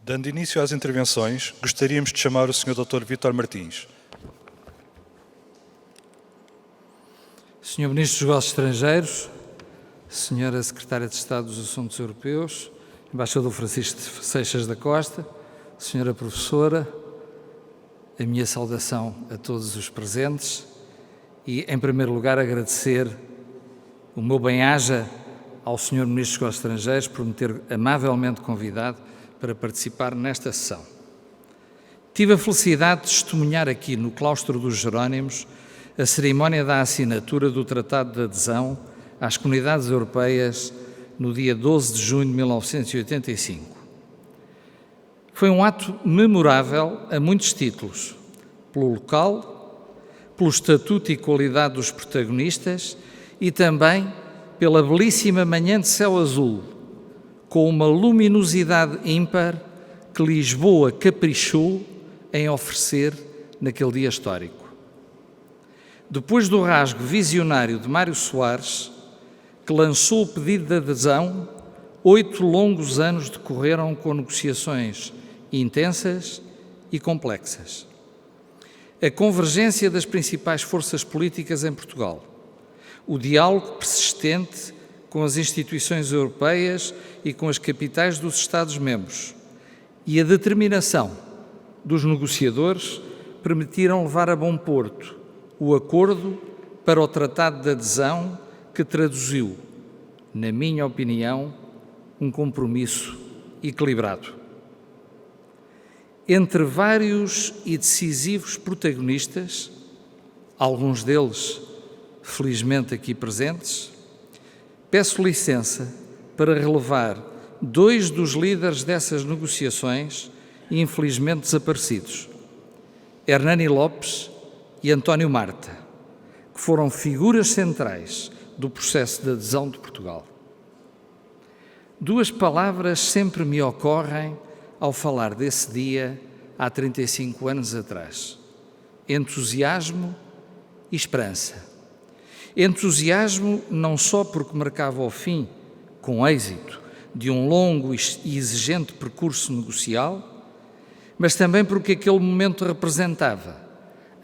Dando início às intervenções, gostaríamos de chamar o Sr. Dr. Vítor Martins. Sr. Ministro dos Negócios Estrangeiros, Sra. Secretária de Estado dos Assuntos Europeus, Embaixador Francisco Seixas da Costa, Sra. Professora, a minha saudação a todos os presentes e, em primeiro lugar, agradecer o meu bem-aja ao Sr. Ministro dos Negócios Estrangeiros por me ter amavelmente convidado para participar nesta sessão. Tive a felicidade de testemunhar aqui no Claustro dos Jerónimos a cerimónia da assinatura do Tratado de Adesão às Comunidades Europeias no dia 12 de junho de 1985. Foi um ato memorável a muitos títulos, pelo local, pelo estatuto e qualidade dos protagonistas e também pela belíssima manhã de céu azul, com uma luminosidade ímpar que Lisboa caprichou em oferecer naquele dia histórico. Depois do rasgo visionário de Mário Soares, que lançou o pedido de adesão, 8 longos anos decorreram com negociações intensas e complexas. A convergência das principais forças políticas em Portugal, o diálogo persistente com as instituições europeias e com as capitais dos Estados-membros e a determinação dos negociadores permitiram levar a bom porto o acordo para o Tratado de Adesão que traduziu, na minha opinião, um compromisso equilibrado. Entre vários e decisivos protagonistas, alguns deles felizmente aqui presentes, peço licença para relevar 2 dos líderes dessas negociações, infelizmente desaparecidos, Hernani Lopes e António Marta, que foram figuras centrais do processo de adesão de Portugal. 2 palavras sempre me ocorrem ao falar desse dia há 35 anos atrás: entusiasmo e esperança. Entusiasmo não só porque marcava o fim, com êxito, de um longo e exigente percurso negocial, mas também porque aquele momento representava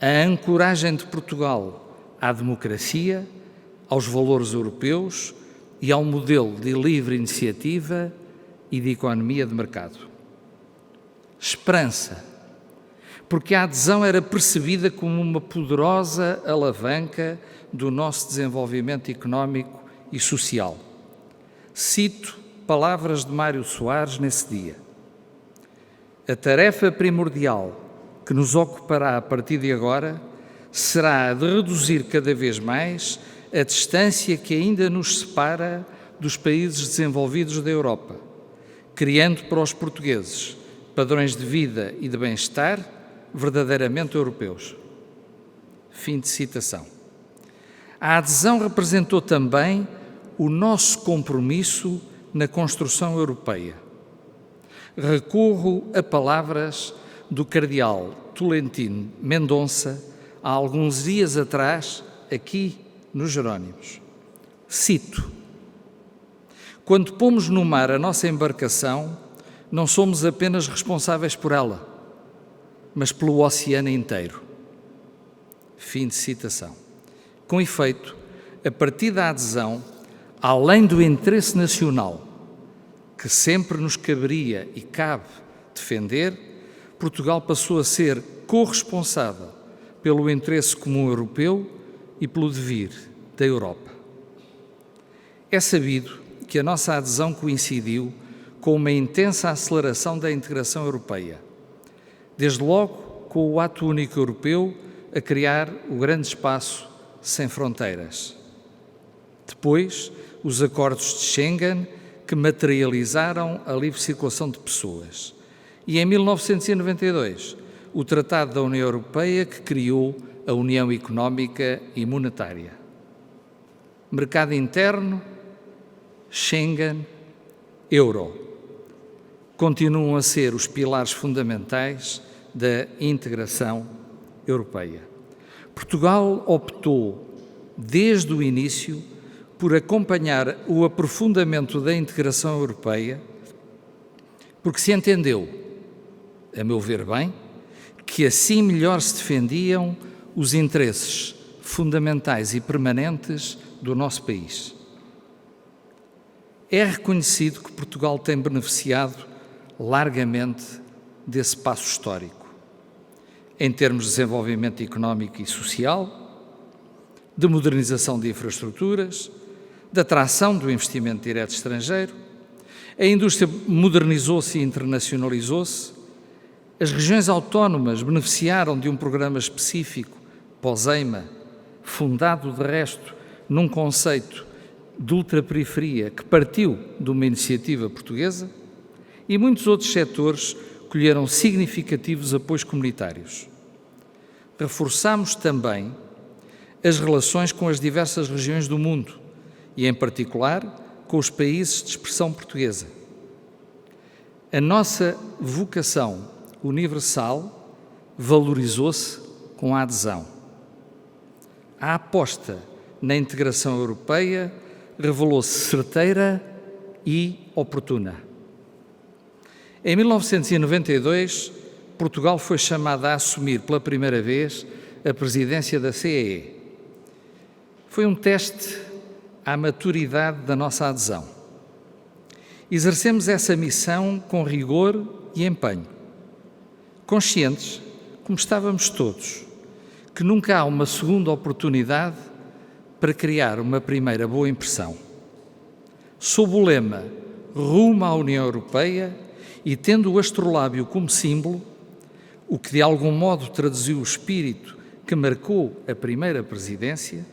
a ancoragem de Portugal à democracia, aos valores europeus e ao modelo de livre iniciativa e de economia de mercado. Esperança, porque a adesão era percebida como uma poderosa alavanca do nosso desenvolvimento económico e social. Cito palavras de Mário Soares nesse dia: a tarefa primordial que nos ocupará a partir de agora será a de reduzir cada vez mais a distância que ainda nos separa dos países desenvolvidos da Europa, criando para os portugueses padrões de vida e de bem-estar verdadeiramente europeus. Fim de citação. A adesão representou também o nosso compromisso na construção europeia. Recorro a palavras do cardeal Tolentino Mendonça há alguns dias atrás, aqui nos Jerónimos. Cito: quando pomos no mar a nossa embarcação, não somos apenas responsáveis por ela, mas pelo oceano inteiro. Fim de citação. Com efeito, a partir da adesão, além do interesse nacional, que sempre nos caberia e cabe defender, Portugal passou a ser corresponsável pelo interesse comum europeu e pelo devir da Europa. É sabido que a nossa adesão coincidiu com uma intensa aceleração da integração europeia, desde logo com o Ato Único Europeu a criar o grande espaço sem fronteiras. Depois, os acordos de Schengen, que materializaram a livre circulação de pessoas. E em 1992, o Tratado da União Europeia, que criou a União Económica e Monetária. Mercado interno, Schengen, euro. Continuam a ser os pilares fundamentais da integração europeia. Portugal optou, desde o início, por acompanhar o aprofundamento da integração europeia, porque se entendeu a meu ver bem, que assim melhor se defendiam os interesses fundamentais e permanentes do nosso país. É reconhecido que Portugal tem beneficiado largamente desse passo histórico, em termos de desenvolvimento económico e social, de modernização de infraestruturas, de atração do investimento direto estrangeiro. A indústria modernizou-se e internacionalizou-se. As regiões autónomas beneficiaram de um programa específico, pós-EIMA, fundado, de resto, num conceito de ultraperiferia que partiu de uma iniciativa portuguesa, e muitos outros setores colheram significativos apoios comunitários. Reforçámos também as relações com as diversas regiões do mundo e, em particular, com os países de expressão portuguesa. A nossa vocação universal valorizou-se com a adesão. A aposta na integração europeia revelou-se certeira e oportuna. Em 1992, Portugal foi chamado a assumir pela primeira vez a presidência da CEE. Foi um teste à maturidade da nossa adesão. Exercemos essa missão com rigor e empenho, conscientes, como estávamos todos, que nunca há uma segunda oportunidade para criar uma primeira boa impressão. Sob o lema Rumo à União Europeia e tendo o astrolábio como símbolo, o que de algum modo traduziu o espírito que marcou a primeira presidência,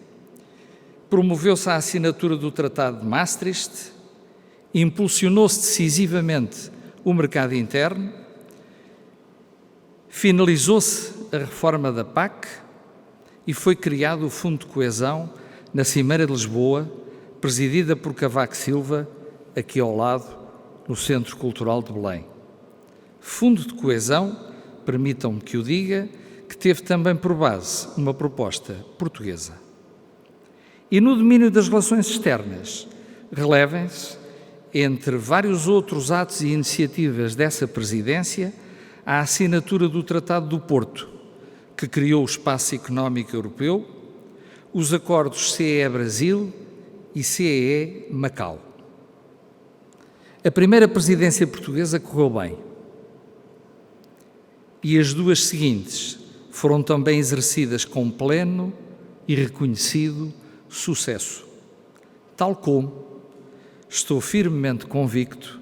promoveu-se a assinatura do Tratado de Maastricht, impulsionou-se decisivamente o mercado interno, finalizou-se a reforma da PAC e foi criado o Fundo de Coesão na Cimeira de Lisboa, presidida por Cavaco Silva, aqui ao lado, no Centro Cultural de Belém. Fundo de Coesão, permitam-me que o diga, que teve também por base uma proposta portuguesa. E no domínio das relações externas, relevem-se, entre vários outros atos e iniciativas dessa presidência, a assinatura do Tratado do Porto, que criou o Espaço Económico Europeu, os acordos CEE-Brasil e CEE-Macau. A primeira presidência portuguesa correu bem e as duas seguintes foram também exercidas com pleno e reconhecido sucesso, tal como, estou firmemente convicto,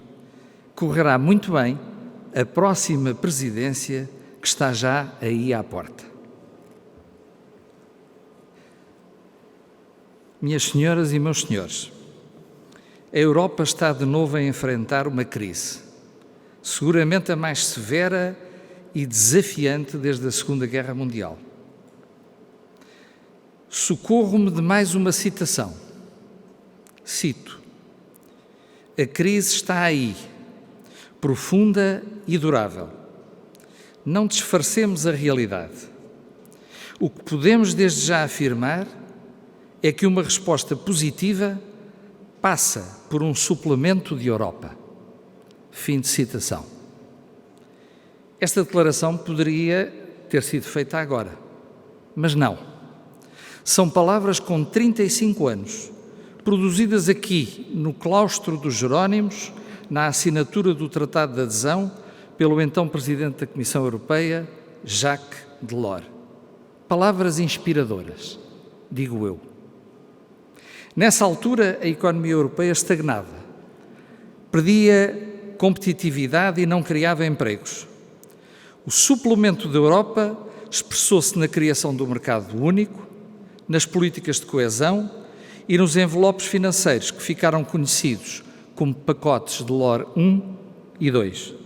correrá muito bem a próxima presidência que está já aí à porta. Minhas senhoras e meus senhores, a Europa está de novo a enfrentar uma crise, seguramente a mais severa e desafiante desde a Segunda Guerra Mundial. Socorro-me de mais uma citação. Cito: a crise está aí, profunda e durável. Não disfarcemos a realidade. O que podemos desde já afirmar é que uma resposta positiva passa por um suplemento de Europa. Fim de citação. Esta declaração poderia ter sido feita agora, mas não. São palavras com 35 anos, produzidas aqui no claustro dos Jerónimos, na assinatura do Tratado de Adesão pelo então Presidente da Comissão Europeia, Jacques Delors. Palavras inspiradoras, digo eu. Nessa altura, a economia europeia estagnava, perdia competitividade e não criava empregos. O suplemento da Europa expressou-se na criação do mercado único, nas políticas de coesão e nos envelopes financeiros que ficaram conhecidos como pacotes Delors I e II.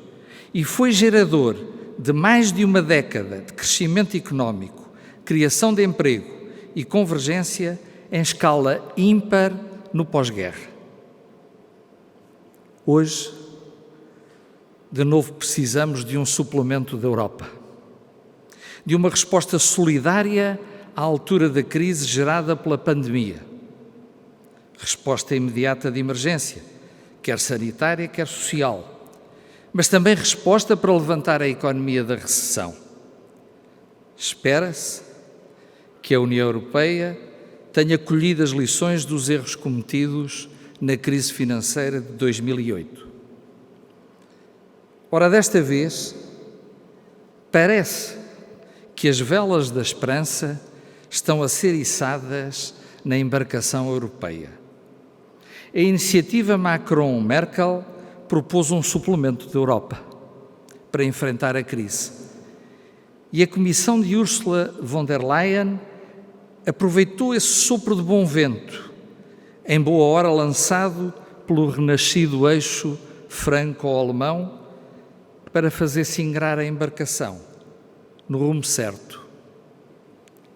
E foi gerador de mais de uma década de crescimento económico, criação de emprego e convergência em escala ímpar no pós-guerra. Hoje, de novo, precisamos de um suplemento da Europa, de uma resposta solidária à altura da crise gerada pela pandemia. Resposta imediata de emergência, quer sanitária, quer social, mas também resposta para levantar a economia da recessão. Espera-se que a União Europeia tenha colhido as lições dos erros cometidos na crise financeira de 2008. Ora, desta vez, parece que as velas da esperança estão a ser içadas na embarcação europeia. A iniciativa Macron-Merkel propôs um suplemento da Europa para enfrentar a crise. E a Comissão de Ursula von der Leyen aproveitou esse sopro de bom vento, em boa hora lançado pelo renascido eixo franco-alemão, para fazer singrar a embarcação no rumo certo.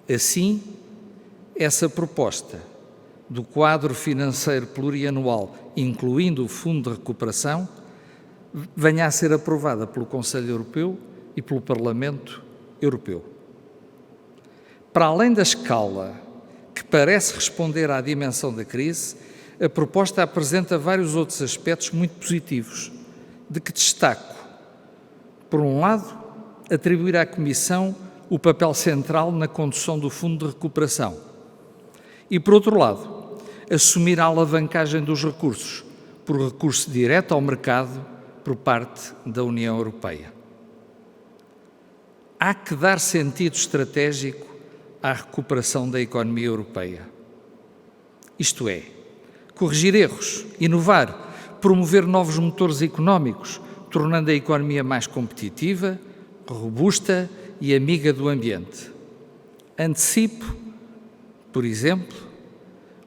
Assim, essa proposta do quadro financeiro plurianual, incluindo o Fundo de Recuperação, venha a ser aprovada pelo Conselho Europeu e pelo Parlamento Europeu. Para além da escala, que parece responder à dimensão da crise, a proposta apresenta vários outros aspectos muito positivos, de que destaco, por um lado, atribuir à Comissão o papel central na condução do Fundo de Recuperação e, por outro lado, assumir a alavancagem dos recursos, por recurso direto ao mercado por parte da União Europeia. Há que dar sentido estratégico à recuperação da economia europeia. Isto é, corrigir erros, inovar, promover novos motores económicos, tornando a economia mais competitiva, robusta e amiga do ambiente. Antecipo, por exemplo,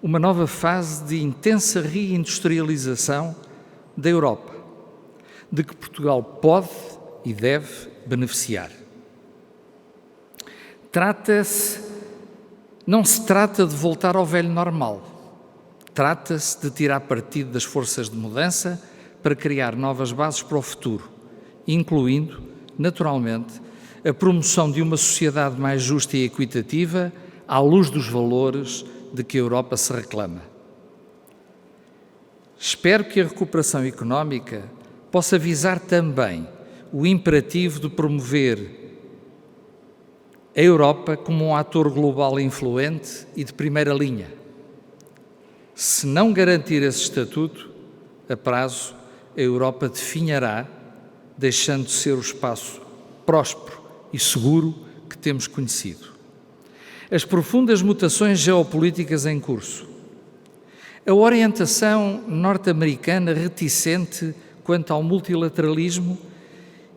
uma nova fase de intensa reindustrialização da Europa, de que Portugal pode e deve beneficiar. Não se trata de voltar ao velho normal, trata-se de tirar partido das forças de mudança para criar novas bases para o futuro, incluindo, naturalmente, a promoção de uma sociedade mais justa e equitativa à luz dos valores de que a Europa se reclama. Espero que a recuperação económica possa visar também o imperativo de promover a Europa como um ator global influente e de primeira linha. Se não garantir esse estatuto, a prazo, a Europa definhará, deixando de ser o espaço próspero e seguro que temos conhecido. As profundas mutações geopolíticas em curso, a orientação norte-americana reticente quanto ao multilateralismo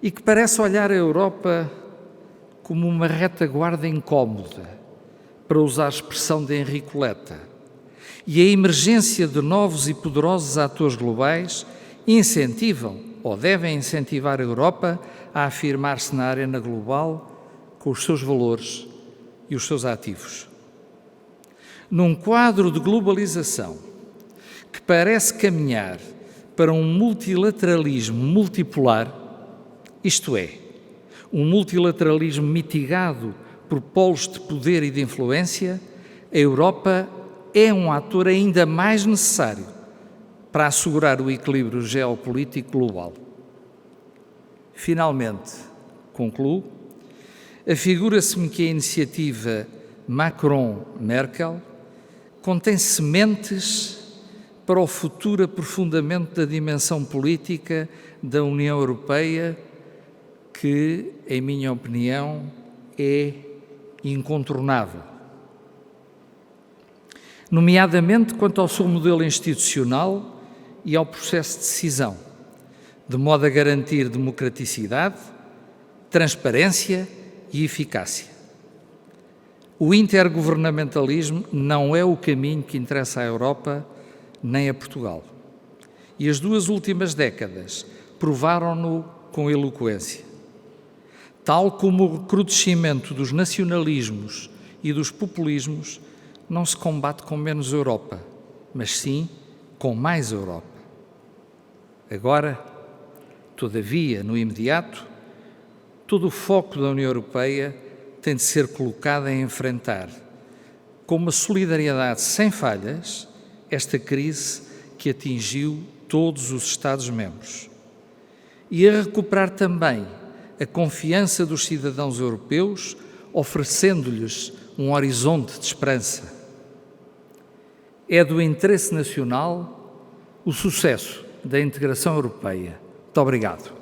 e que parece olhar a Europa como uma retaguarda incómoda, para usar a expressão de Henrique Letta, e a emergência de novos e poderosos atores globais incentivam ou devem incentivar a Europa a afirmar-se na arena global com os seus valores e os seus ativos. Num quadro de globalização que parece caminhar para um multilateralismo multipolar, isto é, um multilateralismo mitigado por polos de poder e de influência, a Europa é um ator ainda mais necessário para assegurar o equilíbrio geopolítico global. Finalmente, concluo, afigura-se-me que a iniciativa Macron-Merkel contém sementes para o futuro aprofundamento da dimensão política da União Europeia, que, em minha opinião, é incontornável. Nomeadamente quanto ao seu modelo institucional e ao processo de decisão, de modo a garantir democraticidade, transparência e eficácia. O intergovernamentalismo não é o caminho que interessa à Europa nem a Portugal. E as duas últimas décadas provaram-no com eloquência. Tal como o recrudescimento dos nacionalismos e dos populismos não se combate com menos Europa, mas sim com mais Europa. Agora, todavia, no imediato, todo o foco da União Europeia tem de ser colocado em enfrentar, com uma solidariedade sem falhas, esta crise que atingiu todos os Estados-membros. e a recuperar também a confiança dos cidadãos europeus, oferecendo-lhes um horizonte de esperança. É do interesse nacional o sucesso da integração europeia. Muito obrigado.